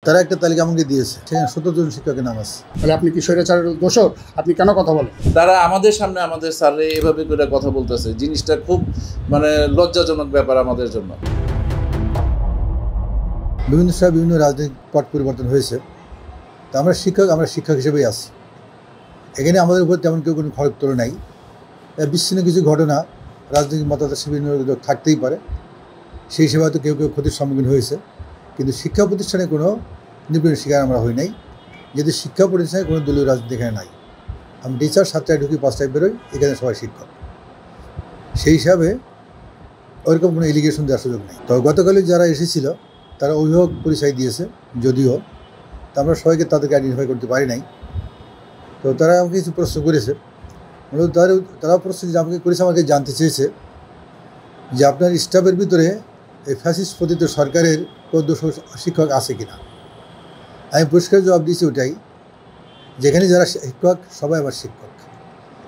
তারা একটা তালিকা আমাকে দিয়েছে, সেখানে 17 জন শিক্ষকের নাম আছে। তাহলে আপনি কি স্বৈরাচারের দোষর? আপনি কেন কথা বলেন? তারা আমাদের সামনে আমাদের স্যারে এভাবে করে কথা বলতেছে, জিনিসটা খুব লজ্জাজনক ব্যাপার আমাদের জন্য। বিভিন্ন সময় বিভিন্ন রাজনৈতিক পট পরিবর্তন হয়েছে, তো আমরা শিক্ষক হিসেবেই আছি। এখানে আমাদের উপর তেমন কেউ কোনো খড়গ তোলে নাই। বিচ্ছিন্ন কিছু ঘটনা রাজনৈতিক মতাদর্শ বিভিন্ন থাকতেই পারে, সেই হিসেবে হয়তো কেউ কেউ ক্ষতির সম্মুখীন হয়েছে, কিন্তু শিক্ষা প্রতিষ্ঠানে কোনো নিপীড়নের শিকার আমরা হই নাই। যেহেতু শিক্ষা প্রতিষ্ঠানে কোনো দলীয় রাজনীতি এখানে নাই। আমি টিচার 7টায় ঢুকি 5টায় বেরোই, এখানে সবাই শিক্ষক। সেই হিসাবে ওইরকম কোনো এলিগেশন দেওয়ার সুযোগ নেই। তো গতকালই যারা এসেছিল তারা অভিভাবক পরিচয় দিয়েছে, যদিও তা আমরা সবাইকে তাদেরকে আইডেন্টিফাই করতে পারি নাই। তো তারা আমাকে কিছু প্রশ্ন করেছে, মূলত তারা প্রশ্ন যে আমাকে করেছে, আমাকে জানতে চেয়েছে যে আপনার স্টাফের ভিতরে এই ফ্যাসিস্ট পতিত সরকারের কোনো শিক্ষক আছে কিনা। আমি পরিষ্কার জবাব দিয়েছি ওটাই, যেখানে যারা শিক্ষক সবাই আমার শিক্ষক।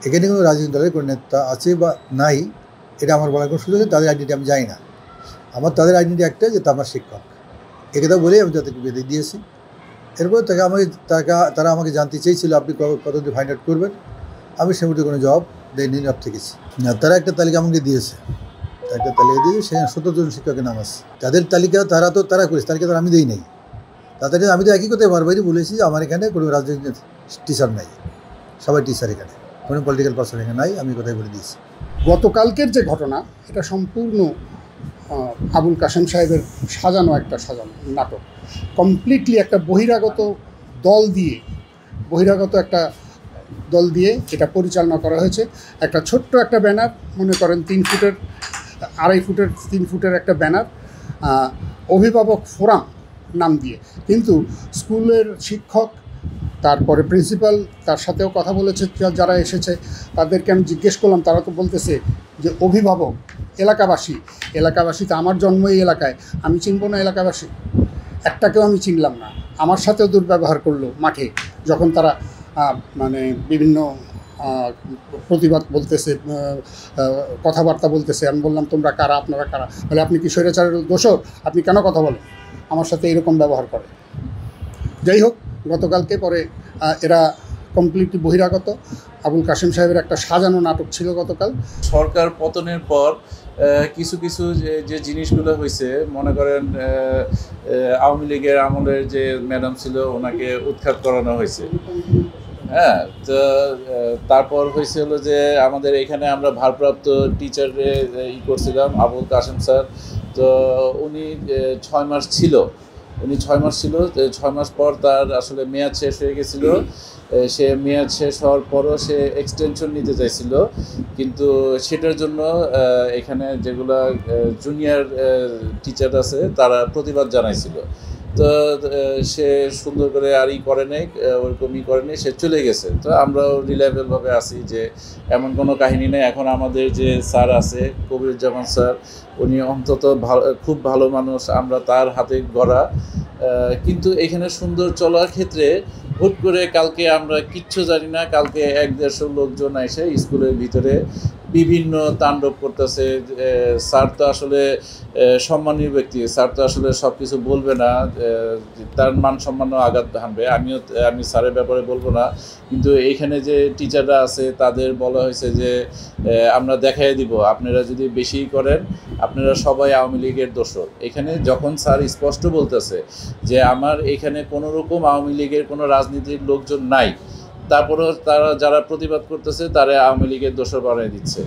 এখানে কোনো রাজনৈতিক দলের কোনো নেতা আছে বা নাই এটা আমার বলার কোনো সুযোগ নেই। তাদের আইডেন্টি আমি জানি না। তাদের আইডেন্টি একটা, যে তা আমার শিক্ষক। একথা বলেই আমি তাদেরকে বেঁধে দিয়েছি। এরপর তারা আমাকে জানতে চেয়েছিল আপনি কতদিন ফাইন্ড আউট করবেন। আমি সে মুহূর্তে কোনো জবাব দেয়নি, নীরব থেকেছি। না, তারা একটা তালিকা আমাকে দিয়েছে, সেখানে 17 জন শিক্ষকের নাম আছে। তাদের তালিকা তারা করেছে, তালিকা তো আমি দিই নাই। তাদের আমি তো একই কথাই বারবারই বলেছি যে আমার এখানে কোনো রাজনৈতিক টিচার নাই, সবাই টিচার, এখানে কোনো পলিটিক্যাল পার্সন এখানে নাই, আমি কথাই বলে দিয়েছি। গতকালকের যে ঘটনা, এটা সম্পূর্ণ আবুল কাশেম সাহেবের সাজানো নাটক। কমপ্লিটলি একটা বহিরাগত দল দিয়ে এটা পরিচালনা করা হয়েছে। একটা ছোট্ট একটা ব্যানার, মনে করেন 3 ফুটের 3 ফুটের একটা ব্যানার, অভিভাবক ফোরাম নাম দিয়ে। কিন্তু স্কুলের শিক্ষক, তারপরে প্রিন্সিপাল, তার সাথেও কথা বলেছে যারা এসেছে, তাদেরকে আমি জিজ্ঞেস করলাম, তারা তো বলতেছে যে অভিভাবক এলাকাবাসী তো আমার জন্ম এই এলাকায়, আমি চিনব না এলাকাবাসী? একটাকেও আমি চিনলাম না। আমার সাথেও দুর্ব্যবহার করলো মাঠে, যখন তারা বিভিন্ন প্রতিবাদ বলতেছে, কথাবার্তা বলতেছে। আমি বললাম তোমরা কারা, আপনারা কারা? বলে আপনি কি স্বৈরাচারের দোষর? আপনি কেন কথা বলেন? আমার সাথে এরকম ব্যবহার করে। যাই হোক, গতকালকে পরে এরা কমপ্লিটলি বহিরাগত। আবুল কাশেম সাহেবের একটা সাজানো নাটক ছিল গতকাল। সরকার পতনের পর কিছু যে জিনিসগুলো হয়েছে, মনে করেন আওয়ামী লীগের আমলের যে ম্যাডাম ছিল ওনাকে উৎখাত করানো হয়েছে। হ্যাঁ, তো তারপর হয়েছিল যে আমাদের এখানে আমরা ভারপ্রাপ্ত টিচারে করছিলাম আবুল কাশেম স্যার। তো উনি 6 মাস ছিল। 6 মাস পর তার আসলে মেয়াদ শেষ হয়ে গেছিল। সে মেয়াদ শেষ হওয়ার পরও সে এক্সটেনশন নিতে চাইছিল, কিন্তু সেটার জন্য এখানে যেগুলো জুনিয়র টিচার আছে তারা প্রতিবাদ জানাইছিল। তো সে সুন্দর করে ওরকমই করে নেই, সে চলে গেছে। তো আমরাও রিলায়েবলভাবে আছি যে এমন কোনো কাহিনী নেই। এখন আমাদের যে স্যার আছে কবিরুজ্জামান স্যার, উনি অন্তত খুব ভালো মানুষ, আমরা তার হাতে গড়া। কিন্তু এখানে সুন্দর চলার ক্ষেত্রে হুট করে কালকে আমরা কিচ্ছু জানি না, কালকে 1-150 লোকজন এসে স্কুলের ভিতরে বিভিন্ন তাণ্ডব করতেছে। স্যার তো আসলে সম্মানীয় ব্যক্তি, স্যার তো আসলে সব কিছু বলবে না, তার মান সম্মানও আঘাত হানবে। আমি স্যারের ব্যাপারে বলবো না, কিন্তু এইখানে যে টিচাররা আছে তাদের বলা হয়েছে যে আমরা দেখাই দিব, আপনারা যদি বেশি করেন আপনারা সবাই আওয়ামী লীগের দোষর। এখানে যখন স্যার স্পষ্ট বলতেছে যে আমার এখানে কোনো রকম আওয়ামী লীগের কোনো রাজনীতির লোকজন নাই, তারপরেও তারা যারা প্রতিবাদ করতেছে তারা আওয়ামী লীগের দোষর বানিয়ে দিচ্ছে।